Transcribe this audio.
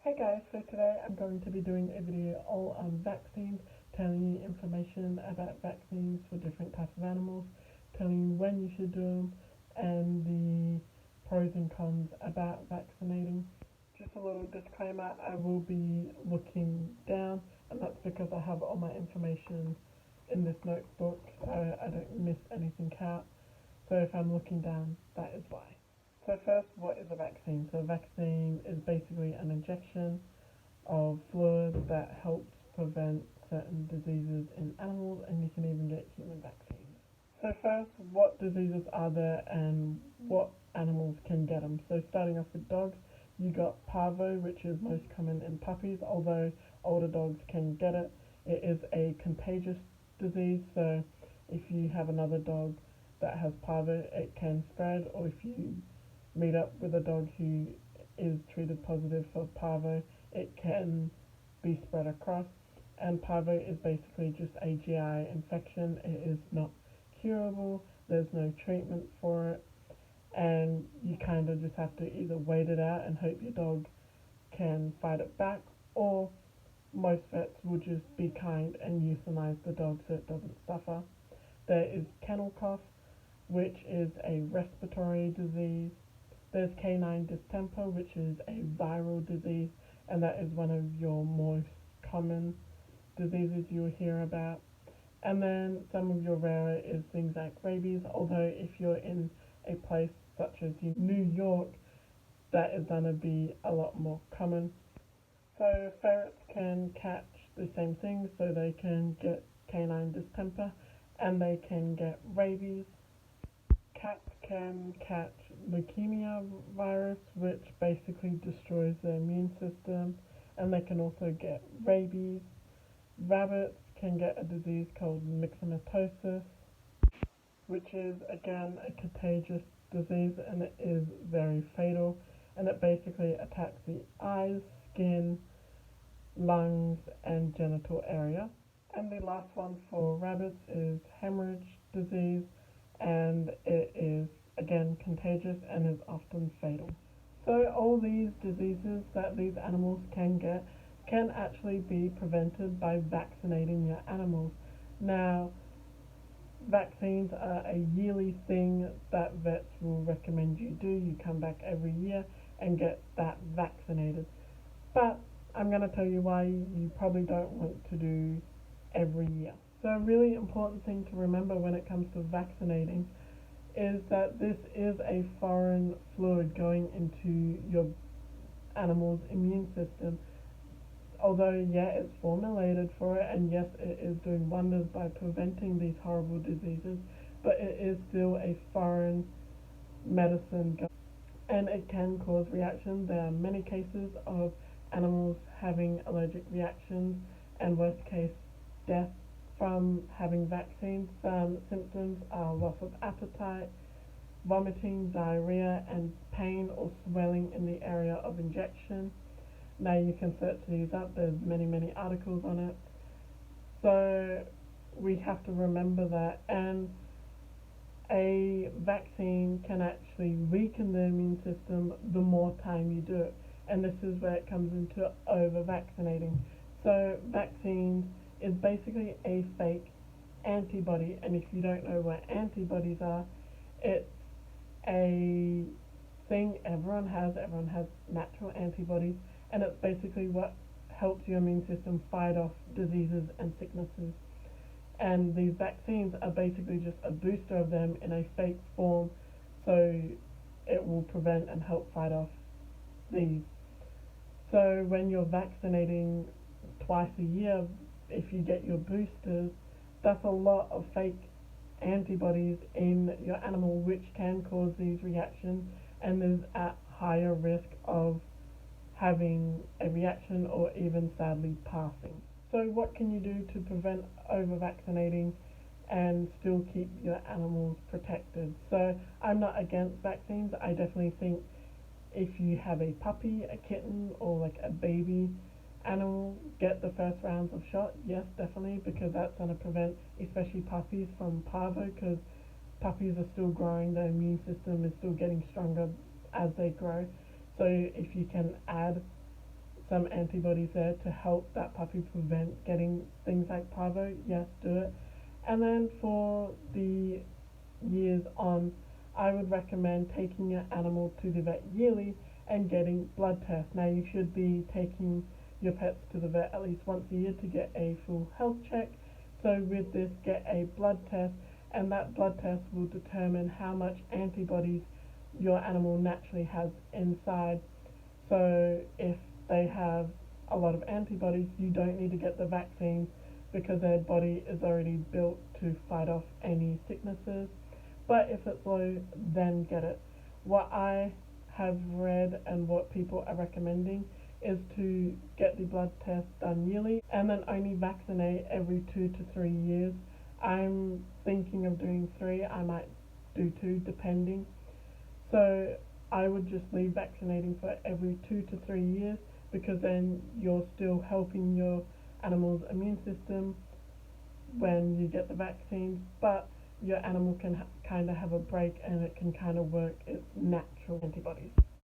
Hey guys, so today I'm going to be doing a video all on vaccines, telling you information about vaccines for different types of animals, telling you when you should do them, and the pros and cons about vaccinating. Just a little disclaimer, I will be looking down, and that's because I have all my information in this notebook, so I don't miss anything out. So if I'm looking down, that is why. So first, what is a vaccine? So a vaccine is basically an injection of fluid that helps prevent certain diseases in animals, and you can even get human vaccines. So first, what diseases are there and what animals can get them? So starting off with dogs, you got parvo, which is most common in puppies, although older dogs can get it. It is a contagious disease, so if you have another dog that has parvo, it can spread, or if you meet up with a dog who is treated positive for parvo, it can be spread across. And parvo is basically just a GI infection. It is not curable, there's no treatment for it, and you kind of just have to either wait it out and hope your dog can fight it back, or most vets will just be kind and euthanize the dog so it doesn't suffer. There is kennel cough, which is a respiratory disease. There's canine distemper, which is a viral disease, and that is one of your most common diseases you'll hear about. And then some of your rarer is things like rabies, although if you're in a place such as New York, that is going to be a lot more common. So ferrets can catch the same thing, so they can get canine distemper and they can get rabies. Cats can catch leukemia virus, which basically destroys their immune system, and they can also get rabies. Rabbits can get a disease called myxomatosis, which is again a contagious disease, and it is very fatal, and it basically attacks the eyes, skin, lungs, and genital area. And the last one for rabbits is hemorrhage disease, and it is again contagious and is often fatal. So all these diseases that these animals can get can actually be prevented by vaccinating your animals. Now, vaccines are a yearly thing that vets will recommend you do. You come back every year and get that vaccinated. But I'm going to tell you why you probably don't want to do every year. So a really important thing to remember when it comes to vaccinating is that this is a foreign fluid going into your animal's immune system. Although, yeah, it's formulated for it, and yes, it is doing wonders by preventing these horrible diseases, but it is still a foreign medicine, and it can cause reactions. There are many cases of animals having allergic reactions, and worst case, death from having vaccines. Some symptoms are loss of appetite, vomiting, diarrhea, and pain or swelling in the area of injection. Now you can search these up, there's many articles on it. So we have to remember that, and a vaccine can actually weaken the immune system the more time you do it, and this is where it comes into over vaccinating. So vaccines is basically a fake antibody, and if you don't know what antibodies are, it's a thing everyone has natural antibodies, and it's basically what helps your immune system fight off diseases and sicknesses. And these vaccines are basically just a booster of them in a fake form, so it will prevent and help fight off these. So when you're vaccinating twice a year, if you get your boosters, that's a lot of fake antibodies in your animal, which can cause these reactions and is at higher risk of having a reaction or even sadly passing. So what can you do to prevent over-vaccinating and still keep your animals protected? So I'm not against vaccines. I definitely think if you have a puppy, a kitten, or like a baby animal, get the first rounds of shot. Yes, definitely, because that's going to prevent especially puppies from parvo, because puppies are still growing, their immune system is still getting stronger as they grow. So if you can add some antibodies there to help that puppy prevent getting things like parvo, yes, do it. And then for the years on, I would recommend taking your animal to the vet yearly and getting blood tests. Now, you should be taking your pets to the vet at least once a year to get a full health check. So with this, get a blood test, and that blood test will determine how much antibodies your animal naturally has inside. So if they have a lot of antibodies, you don't need to get the vaccine because their body is already built to fight off any sicknesses. But if it's low, then get it. What I have read and what people are recommending is to get the blood test done yearly and then only vaccinate every 2 to 3 years. I'm thinking of doing 3, I might do 2 depending. So I would just leave vaccinating for every 2 to 3 years because then you're still helping your animal's immune system when you get the vaccines, but your animal can kind of have a break and it can kind of work its natural antibodies.